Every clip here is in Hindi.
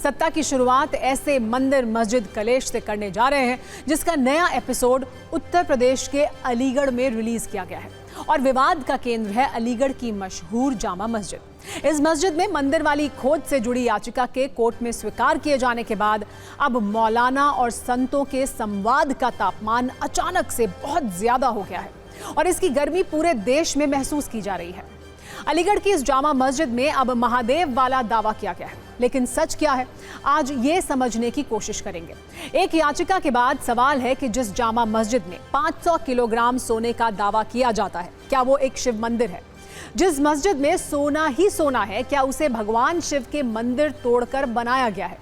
सत्ता की शुरुआत ऐसे मंदिर मस्जिद कलेश से करने जा रहे हैं जिसका नया एपिसोड उत्तर प्रदेश के अलीगढ़ में रिलीज किया गया है और विवाद का केंद्र है अलीगढ़ की मशहूर जामा मस्जिद। इस मस्जिद में मंदिर वाली खोज से जुड़ी याचिका के कोर्ट में स्वीकार किए जाने के बाद अब मौलाना और संतों के संवाद का तापमान अचानक से बहुत ज्यादा हो गया है और इसकी गर्मी पूरे देश में महसूस की जा रही है। अलीगढ़ की इस जामा मस्जिद में अब महादेव वाला दावा किया गया है, लेकिन सच क्या है आज ये समझने की कोशिश करेंगे। एक याचिका के बाद सवाल है कि जिस जामा मस्जिद में 500 किलोग्राम सोने का दावा किया जाता है, क्या वो एक शिव मंदिर है? जिस मस्जिद में सोना ही सोना है, क्या उसे भगवान शिव के मंदिर तोड़कर बनाया गया है?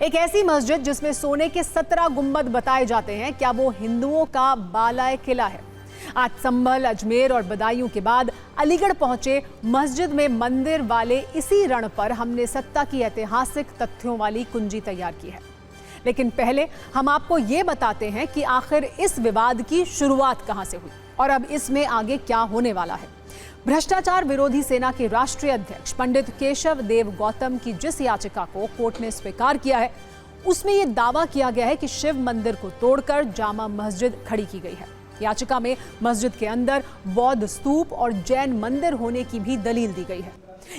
एक ऐसी मस्जिद जिसमें सोने के 17 गुंबद बताए जाते हैं, क्या वो हिंदुओं का बालाए किला है? आज संभल, अजमेर और बदायूं के बाद अलीगढ़ पहुंचे मस्जिद में मंदिर वाले इसी रण पर हमने सत्ता की ऐतिहासिक तथ्यों वाली कुंजी तैयार की है। लेकिन पहले हम आपको ये बताते हैं कि आखिर इस विवाद की शुरुआत कहां से हुई और अब इसमें आगे क्या होने वाला है। भ्रष्टाचार विरोधी सेना के राष्ट्रीय अध्यक्ष पंडित केशव देव गौतम की जिस याचिका को कोर्ट ने स्वीकार किया है, उसमें यह दावा किया गया है कि शिव मंदिर को तोड़कर जामा मस्जिद खड़ी की गई है। याचिका में मस्जिद के अंदर बौद्ध स्तूप और जैन मंदिर होने की भी दलील दी गई है।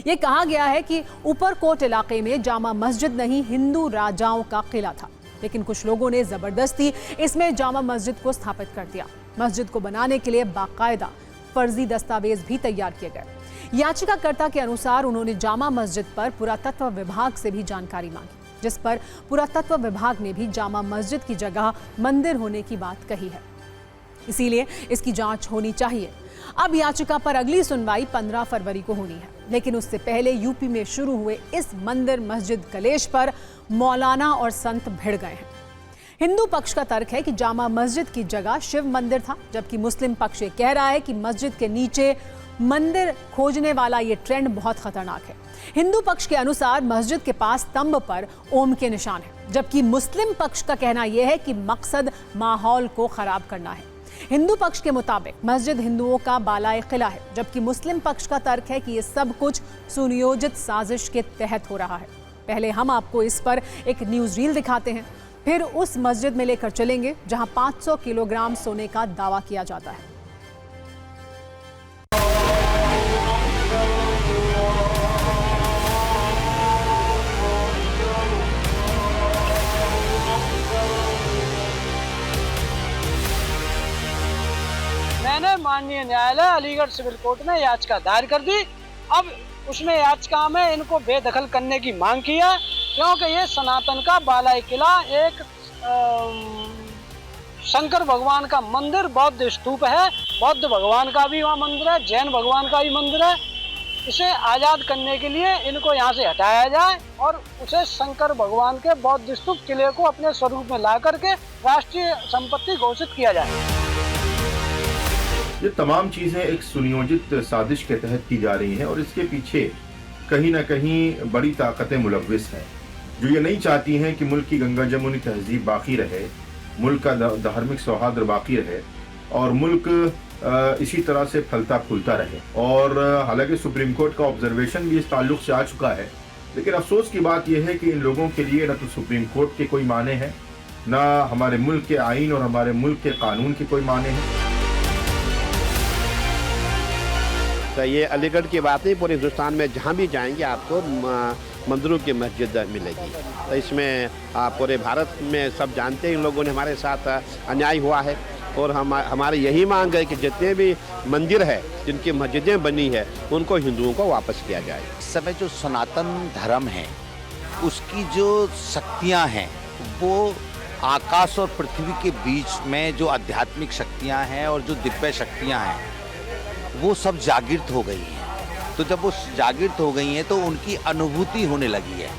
यह कहा गया है कि ऊपरकोट इलाके में जामा मस्जिद नहीं, हिंदू राजाओं का किला था, लेकिन कुछ लोगों ने जबरदस्ती इसमें जामा मस्जिद को स्थापित कर दिया। मस्जिद को बनाने के लिए बाकायदा फर्जी दस्तावेज भी तैयार किए गए। याचिकाकर्ता के अनुसार उन्होंने जामा मस्जिद पर पुरातत्व विभाग से भी जानकारी मांगी, जिस पर पुरातत्व विभाग ने भी जामा मस्जिद की जगह मंदिर होने की बात कही है। इसीलिए इसकी जांच होनी चाहिए। अब याचिका पर अगली सुनवाई 15 फरवरी को होनी है, लेकिन उससे पहले यूपी में शुरू हुए इस मंदिर मस्जिद कलेश पर मौलाना और संत भिड़ गए हैं। हिंदू पक्ष का तर्क है कि जामा मस्जिद की जगह शिव मंदिर था, जबकि मुस्लिम पक्ष ये कह रहा है कि मस्जिद के नीचे मंदिर खोजने वाला ये ट्रेंड बहुत खतरनाक है। हिंदू पक्ष के अनुसार मस्जिद के पास स्तंभ पर ओम के निशान है, जबकि मुस्लिम पक्ष का कहना यह है कि मकसद माहौल को खराब करना है। हिंदू पक्ष के मुताबिक मस्जिद हिंदुओं का बालाए किला है, जबकि मुस्लिम पक्ष का तर्क है कि यह सब कुछ सुनियोजित साजिश के तहत हो रहा है। पहले हम आपको इस पर एक न्यूज रील दिखाते हैं, फिर उस मस्जिद में लेकर चलेंगे जहां 500 किलोग्राम सोने का दावा किया जाता है। मैंने माननीय न्यायालय अलीगढ़ सिविल कोर्ट में याचिका दायर कर दी। अब उसमें याचिका में इनको बेदखल करने की मांग की है, क्योंकि ये सनातन का बालाई किला, एक शंकर भगवान का मंदिर, बौद्ध स्तूप है, बौद्ध भगवान का भी वहाँ मंदिर है, जैन भगवान का भी मंदिर है। इसे आज़ाद करने के लिए इनको यहाँ से हटाया जाए और उसे शंकर भगवान के बौद्ध स्तूप किले को अपने स्वरूप में ला करके राष्ट्रीय संपत्ति घोषित किया जाए। ये तमाम चीज़ें एक सुनियोजित साजिश के तहत की जा रही हैं और इसके पीछे कहीं ना कहीं बड़ी ताकतें मुलव्विस हैं, जो ये नहीं चाहती हैं कि मुल्क की गंगा जमुनी तहजीब बाकी रहे, मुल्क का धार्मिक सौहार्द बाकी रहे और मुल्क इसी तरह से फलता फूलता रहे। और हालांकि सुप्रीम कोर्ट का ऑब्जर्वेशन भी इस ताल्लुक से आ चुका है, लेकिन अफसोस की बात यह है कि इन लोगों के लिए न तो सुप्रीम कोर्ट के कोई माने हैं, न हमारे मुल्क के आइन और हमारे मुल्क के कानून के कोई माने हैं। तो ये अलीगढ़ की बात नहीं, पूरे हिंदुस्तान में जहाँ भी जाएंगे आपको मंदिरों की मस्जिद मिलेगी। तो इसमें पूरे भारत में सब जानते हैं इन लोगों ने हमारे साथ अन्याय हुआ है और हमारी यही मांग है कि जितने भी मंदिर है, जिनकी मस्जिदें बनी है, उनको हिंदुओं को वापस किया जाए। इस समय जो सनातन धर्म है उसकी जो शक्तियाँ हैं वो आकाश और पृथ्वी के बीच में जो आध्यात्मिक शक्तियाँ हैं और जो दिव्य शक्तियाँ हैं वो सब जागृत हो गई हैं। तो जब वो जागृत हो गई हैं तो उनकी अनुभूति होने लगी है,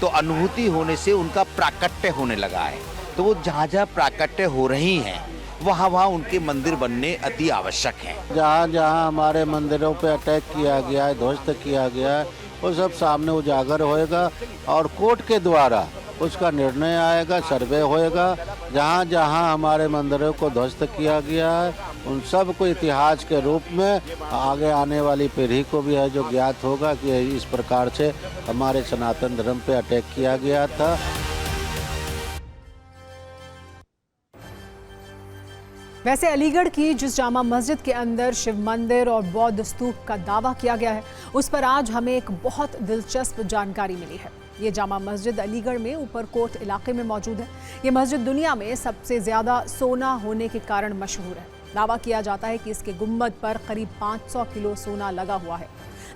तो अनुभूति होने से उनका प्राकट्य होने लगा है। तो वो जहाँ जहाँ प्राकट्य हो रही हैं वहाँ वहाँ उनके मंदिर बनने अति आवश्यक हैं। जहाँ जहाँ हमारे मंदिरों पे अटैक किया गया है, ध्वस्त किया गया है, वो सब सामने उजागर होएगा और कोर्ट के द्वारा उसका निर्णय आएगा, सर्वे होएगा। जहाँ जहाँ हमारे मंदिरों को ध्वस्त किया गया है उन सब को इतिहास के रूप में आगे आने वाली पीढ़ी को भी है जो ज्ञात होगा कि इस प्रकार से हमारे सनातन धर्म पे अटैक किया गया था। वैसे अलीगढ़ की जिस जामा मस्जिद के अंदर शिव मंदिर और बौद्ध स्तूप का दावा किया गया है, उस पर आज हमें एक बहुत दिलचस्प जानकारी मिली है। ये जामा मस्जिद अलीगढ़ में ऊपरकोट इलाके में मौजूद है। ये मस्जिद दुनिया में सबसे ज्यादा सोना होने के कारण मशहूर है। दावा किया जाता है कि इसके गुंबद पर करीब 500 किलो सोना लगा हुआ है।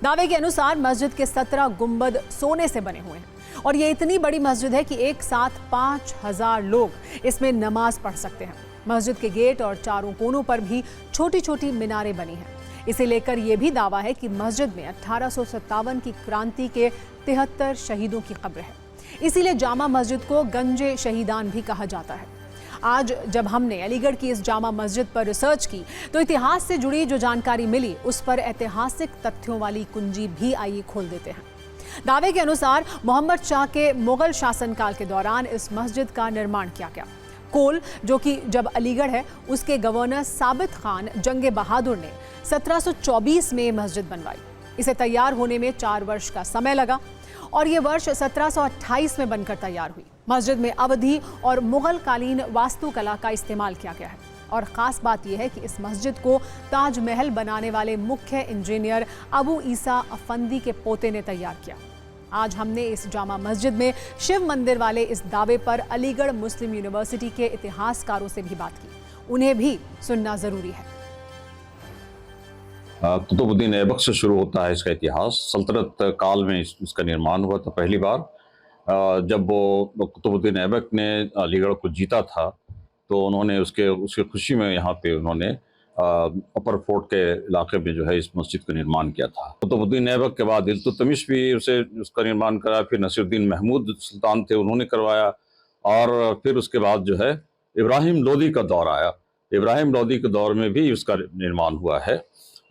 दावे के अनुसार मस्जिद के 17 गुंबद सोने से बने हुए हैं और ये इतनी बड़ी मस्जिद है कि एक साथ 5000 लोग इसमें नमाज पढ़ सकते हैं। मस्जिद के गेट और चारों कोनों पर भी छोटी छोटी मीनारें बनी हैं। इसे लेकर यह भी दावा है कि मस्जिद में 1857 की क्रांति के 73 शहीदों की कब्र है। इसीलिए जामा मस्जिद को गंजे शहीदान भी कहा जाता है। आज जब हमने अलीगढ़ की इस जामा मस्जिद पर रिसर्च की तो इतिहास से जुड़ी जो जानकारी मिली उस पर ऐतिहासिक तथ्यों वाली कुंजी भी आइए खोल देते हैं। दावे के अनुसार मोहम्मद शाह के मुगल शासनकाल के दौरान इस मस्जिद का निर्माण किया गया। कोल, जो कि जब अलीगढ़ है, उसके गवर्नर साबित खान जंगे बहादुर ने 1724 में मस्जिद बनवाई। इसे तैयार होने में 4 वर्ष का समय लगा और ये वर्ष 1728 में बनकर तैयार हुई। मस्जिद में अवधी और मुगल कालीन वास्तुकला का इस्तेमाल किया गया है और ख़ास बात यह है कि इस मस्जिद को ताजमहल बनाने वाले मुख्य इंजीनियर अबू ईसा अफंदी के पोते ने तैयार किया। आज हमने इस जामा मस्जिद में शिव मंदिर वाले इस दावे पर अलीगढ़ मुस्लिम यूनिवर्सिटी के इतिहासकारों से भी बात की। उन्हें भी सुनना जरूरी है। कुतुबुद्दीन ऐबक से शुरू होता है इसका इतिहास। सल्तनत काल में इसका निर्माण हुआ था पहली बार। जब वो कुतुबुद्दीन ऐबक ने अलीगढ़ को जीता था तो उन्होंने उसके खुशी में यहाँ पे उन्होंने अपर फोर्ट के इलाके में जो है इस मस्जिद का निर्माण किया था। कुतुबुद्दीन ऐबक के बाद इल्तुतमिश भी उसका निर्माण कराया, फिर नसीरुद्दीन महमूद सुल्तान थे, उन्होंने करवाया और फिर उसके बाद जो है इब्राहिम लोदी का दौर आया। इब्राहिम लोदी के दौर में भी उसका निर्माण हुआ है।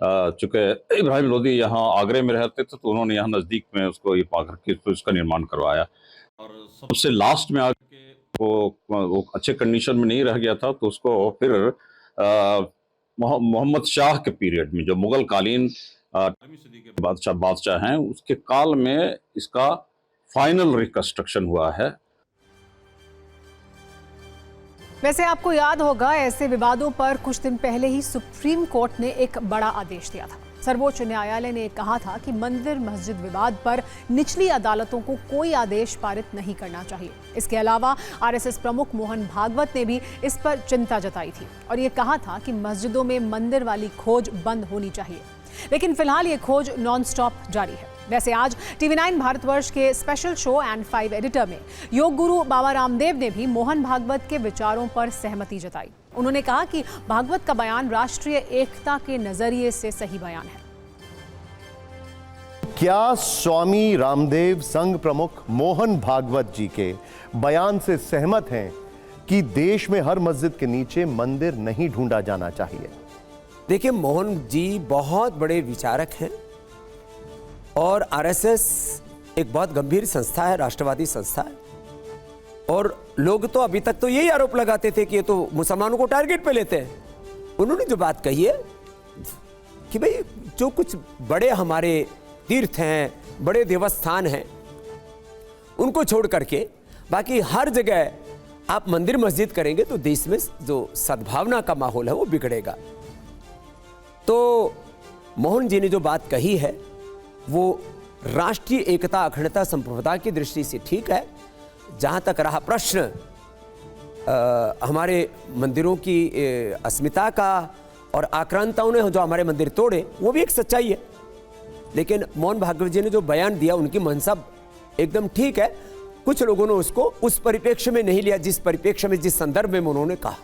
चूँकि इब्राहिम लोदी यहाँ आगरे में रहते थे तो उन्होंने यहाँ नज़दीक में उसको ये पा करके तो इसका निर्माण करवाया और सबसे लास्ट में आके वो अच्छे कंडीशन में नहीं रह गया था तो उसको फिर मोहम्मद शाह के पीरियड में, जो मुगल कालीन 18वीं सदी के बादशाह हैं, उसके काल में इसका फाइनल रिकंस्ट्रक्शन हुआ है। वैसे आपको याद होगा, ऐसे विवादों पर कुछ दिन पहले ही सुप्रीम कोर्ट ने एक बड़ा आदेश दिया था। सर्वोच्च न्यायालय ने कहा था कि मंदिर मस्जिद विवाद पर निचली अदालतों को कोई आदेश पारित नहीं करना चाहिए। इसके अलावा आरएसएस प्रमुख मोहन भागवत ने भी इस पर चिंता जताई थी और ये कहा था कि मस्जिदों में मंदिर वाली खोज बंद होनी चाहिए। लेकिन फिलहाल ये खोज नॉन स्टॉप जारी है। वैसे आज TV9 भारतवर्ष के स्पेशल शो एंड 5 एडिटर में योग गुरु बाबा रामदेव ने भी मोहन भागवत के विचारों पर सहमति जताई। उन्होंने कहा कि भागवत का बयान राष्ट्रीय एकता के नजरिए से सही बयान है। क्या स्वामी रामदेव संघ प्रमुख मोहन भागवत जी के बयान से सहमत हैं कि देश में हर मस्जिद के नीचे मंदिर नहीं ढूंढा जाना चाहिए? देखिए, मोहन जी बहुत बड़े विचारक हैं और आरएसएस एक बहुत गंभीर संस्था है, राष्ट्रवादी संस्था है और लोग तो अभी तक तो यही आरोप लगाते थे कि ये तो मुसलमानों को टारगेट पे लेते हैं। उन्होंने जो बात कही है कि भाई जो कुछ बड़े हमारे तीर्थ हैं, बड़े देवस्थान हैं, उनको छोड़ करके बाकी हर जगह आप मंदिर मस्जिद करेंगे तो देश में जो सद्भावना का माहौल है वो बिगड़ेगा। तो मोहन जी ने जो बात कही है वो राष्ट्रीय एकता, अखंडता, संप्रभुता की दृष्टि से ठीक है। जहाँ तक रहा प्रश्न हमारे मंदिरों की अस्मिता का और आक्रांताओं ने जो हमारे मंदिर तोड़े, वो भी एक सच्चाई है। लेकिन मोहन भागवत जी ने जो बयान दिया, उनकी मनसा एकदम ठीक है। कुछ लोगों ने उसको उस परिप्रेक्ष्य में नहीं लिया जिस परिप्रेक्ष्य में, जिस संदर्भ में उन्होंने कहा।